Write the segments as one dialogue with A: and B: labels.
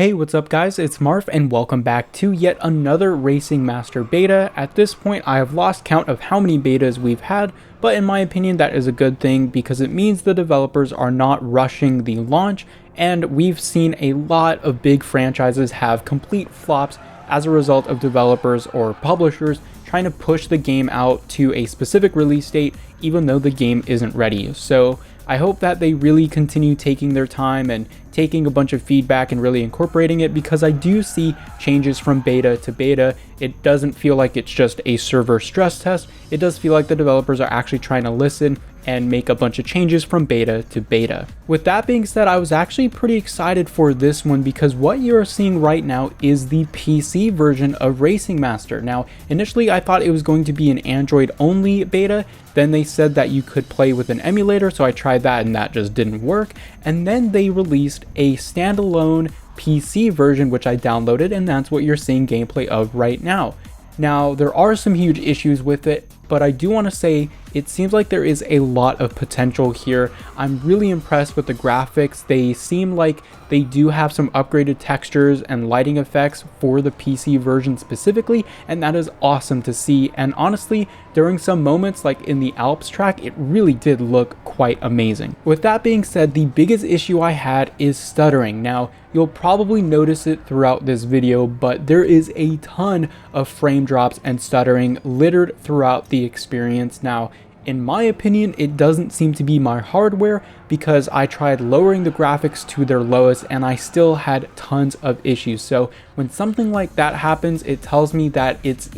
A: Hey, what's up guys, it's Marv and welcome back to yet another Racing Master beta. At this point I have lost count of how many betas we've had, but in my opinion that is a good thing because it means the developers are not rushing the launch, and we've seen a lot of big franchises have complete flops as a result of developers or publishers trying to push the game out to a specific release date even though the game isn't ready. So I hope that they really continue taking their time and taking a bunch of feedback and really incorporating it, because I do see changes from beta to beta. It doesn't feel like it's just a server stress test. It does feel like the developers are actually trying to listen and make a bunch of changes from beta to beta. With that being said, I was actually pretty excited for this one because what you're seeing right now is the PC version of Racing Master. Now, initially I thought it was going to be an Android only beta. Then they said that you could play with an emulator, so I tried that and that just didn't work. And then they released a standalone PC version, which I downloaded, and that's what you're seeing gameplay of right now. Now, there are some huge issues with it, but I do want to say it seems like there is a lot of potential here. I'm really impressed with the graphics. They seem like they do have some upgraded textures and lighting effects for the PC version specifically, and that is awesome to see. And honestly, during some moments like in the Alps track, it really did look quite amazing. With that being said, the biggest issue I had is stuttering. Now, you'll probably notice it throughout this video, but there is a ton of frame drops and stuttering littered throughout the experience. Now, in my opinion, it doesn't seem to be my hardware, because I tried lowering the graphics to their lowest and I still had tons of issues. So when something like that happens, it tells me that it's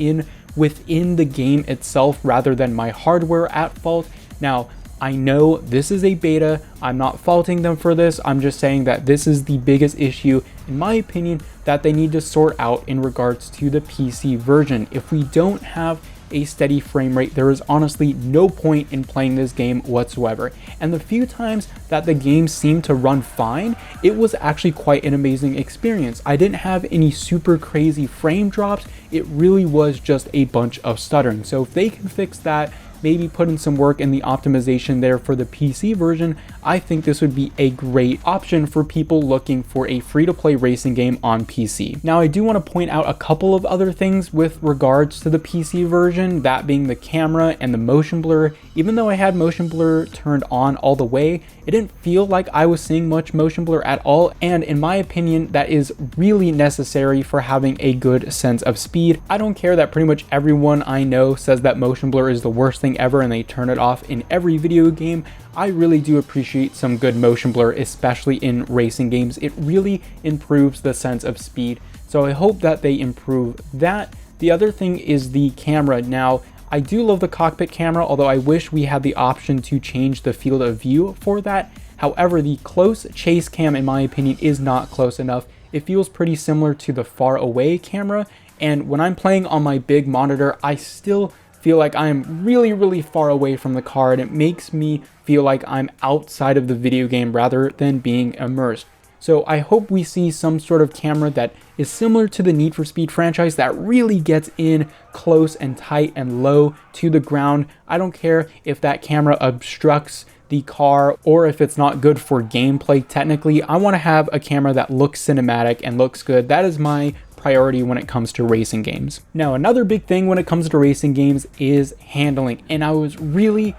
A: within the game itself rather than my hardware at fault. Now, I know this is a beta, I'm not faulting them for this, I'm just saying that this is the biggest issue, in my opinion, that they need to sort out in regards to the PC version. If we don't have a steady frame rate, there is honestly no point in playing this game whatsoever. And the few times that the game seemed to run fine, it was actually quite an amazing experience. I didn't have any super crazy frame drops, it really was just a bunch of stuttering. So if they can fix that, maybe put in some work in the optimization there for the PC version, I think this would be a great option for people looking for a free-to-play racing game on PC. Now, I do want to point out a couple of other things with regards to the PC version, that being the camera and the motion blur. Even though I had motion blur turned on all the way, it didn't feel like I was seeing much motion blur at all, and in my opinion, that is really necessary for having a good sense of speed. I don't care that pretty much everyone I know says that motion blur is the worst thing ever and they turn it off in every video game. I really do appreciate some good motion blur, especially in racing games. It really improves the sense of speed, so I hope that they improve that. The other thing is the camera. Now, I do love the cockpit camera, although I wish we had the option to change the field of view for that. However, the close chase cam, in my opinion, is not close enough. It feels pretty similar to the far away camera, and when I'm playing on my big monitor, I still feel like I'm really far away from the car, and it makes me feel like I'm outside of the video game rather than being immersed. So I hope we see some sort of camera that is similar to the Need for Speed franchise, that really gets in close and tight and low to the ground. I don't care if that camera obstructs the car or if it's not good for gameplay technically. I want to have a camera that looks cinematic and looks good. That is my priority when it comes to racing games. Now, another big thing when it comes to racing games is handling, and I was really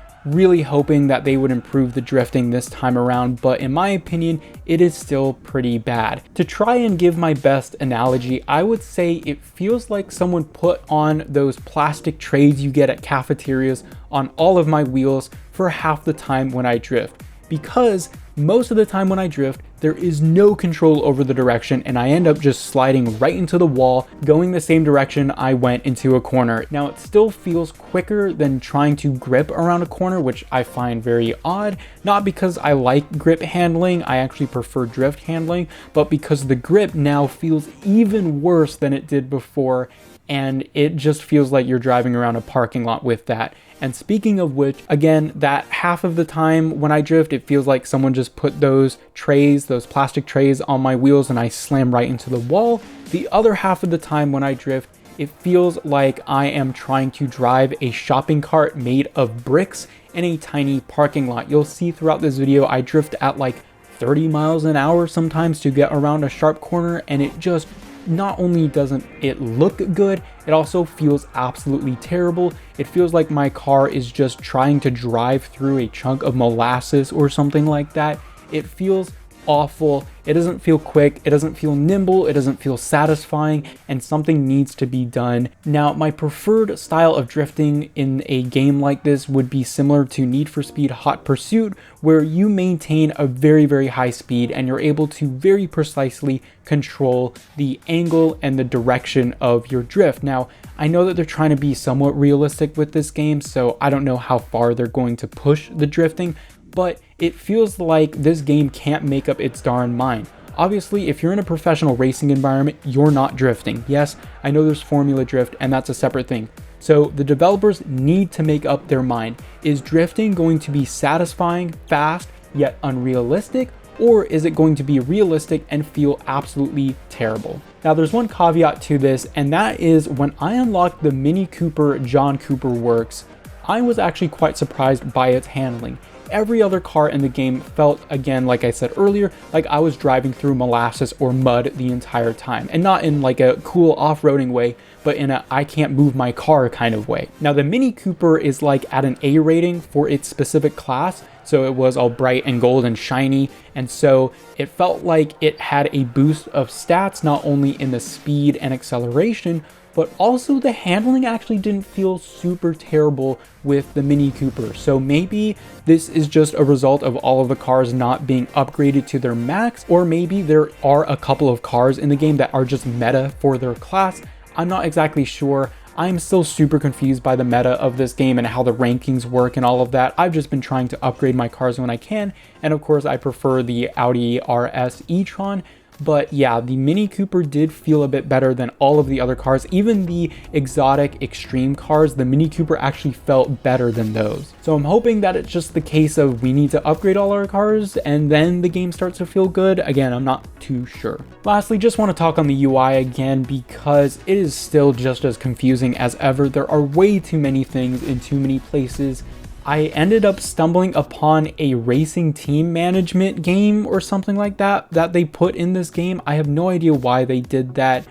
A: hoping that they would improve the drifting this time around, but in my opinion, it is still pretty bad. To try and give my best analogy, I would say it feels like someone put on those plastic trays you get at cafeterias on all of my wheels for half the time when I drift, because most of the time when I drift, there is no control over the direction and I end up just sliding right into the wall, going the same direction I went into a corner. Now, it still feels quicker than trying to grip around a corner, which I find very odd, not because I like grip handling, I actually prefer drift handling, but because the grip now feels even worse than it did before, and it just feels like you're driving around a parking lot with that. And speaking of which, again, that half of the time when I drift, it feels like someone just put those trays, those plastic trays on my wheels and I slam right into the wall. The other half of the time when I drift, it feels like I am trying to drive a shopping cart made of bricks in a tiny parking lot. You'll see throughout this video, I drift at like 30 miles an hour sometimes to get around a sharp corner, and it just not only doesn't it look good, it also feels absolutely terrible. It feels like my car is just trying to drive through a chunk of molasses or something like that. It feels awful. It doesn't feel quick, it doesn't feel nimble, it doesn't feel satisfying, and something needs to be done. Now, my preferred style of drifting in a game like this would be similar to Need for Speed Hot Pursuit, where you maintain a very, very high speed and you're able to very precisely control the angle and the direction of your drift. Now, I know that they're trying to be somewhat realistic with this game, so I don't know how far they're going to push the drifting, but it feels like this game can't make up its darn mind. Obviously, if you're in a professional racing environment, you're not drifting. Yes, I know there's Formula Drift, and that's a separate thing. So the developers need to make up their mind. Is drifting going to be satisfying, fast, yet unrealistic? Or is it going to be realistic and feel absolutely terrible? Now, there's one caveat to this, and that is when I unlocked the Mini Cooper John Cooper Works, I was actually quite surprised by its handling. Every other car in the game felt, again, like I said earlier, like I was driving through molasses or mud the entire time, and not in like a cool off-roading way, but in a I can't move my car kind of way. Now, the Mini Cooper is like at an A rating for its specific class, so it was all bright and gold and shiny, and so it felt like it had a boost of stats, not only in the speed and acceleration, but also the handling actually didn't feel super terrible with the Mini Cooper. So maybe this is just a result of all of the cars not being upgraded to their max, or maybe there are a couple of cars in the game that are just meta for their class. I'm not exactly sure. I'm still super confused by the meta of this game and how the rankings work and all of that. I've just been trying to upgrade my cars when I can, and of course I prefer the Audi RS e-tron. But yeah, the Mini Cooper did feel a bit better than all of the other cars. Even the exotic extreme cars, the Mini Cooper actually felt better than those. So I'm hoping that it's just the case of we need to upgrade all our cars and then the game starts to feel good. Again, I'm not too sure. Lastly, just want to talk on the UI again because it is still just as confusing as ever. There are way too many things in too many places. I ended up stumbling upon a racing team management game or something like that they put in this game. I have no idea why they did that.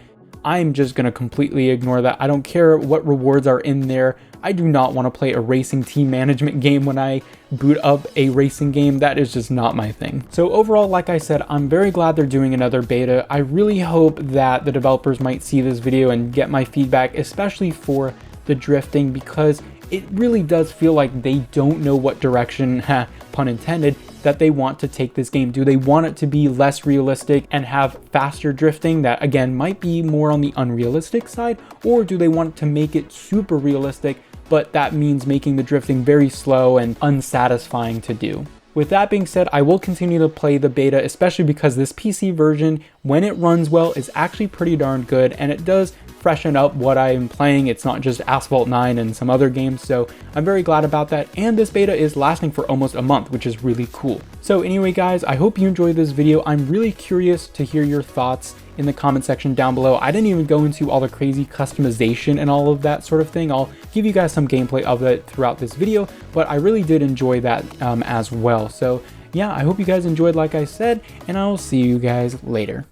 A: I'm just going to completely ignore that. I don't care what rewards are in there. I do not want to play a racing team management game when I boot up a racing game. That is just not my thing. So overall, like I said, I'm very glad they're doing another beta. I really hope that the developers might see this video and get my feedback, especially for the drifting, because it really does feel like they don't know what direction, pun intended, that they want to take this game. Do they want it to be less realistic and have faster drifting that, again, might be more on the unrealistic side? Or do they want to make it super realistic, but that means making the drifting very slow and unsatisfying to do? With that being said, I will continue to play the beta, especially because this PC version, when it runs well, is actually pretty darn good, and it does freshen up what I'm playing. It's not just Asphalt 9 and some other games, so I'm very glad about that. And this beta is lasting for almost a month, which is really cool. So anyway, guys, I hope you enjoyed this video. I'm really curious to hear your thoughts in the comment section down below. I didn't even go into all the crazy customization and all of that sort of thing. I'll give you guys some gameplay of it throughout this video, but I really did enjoy that as well. So yeah, I hope you guys enjoyed, like I said, and I will see you guys later.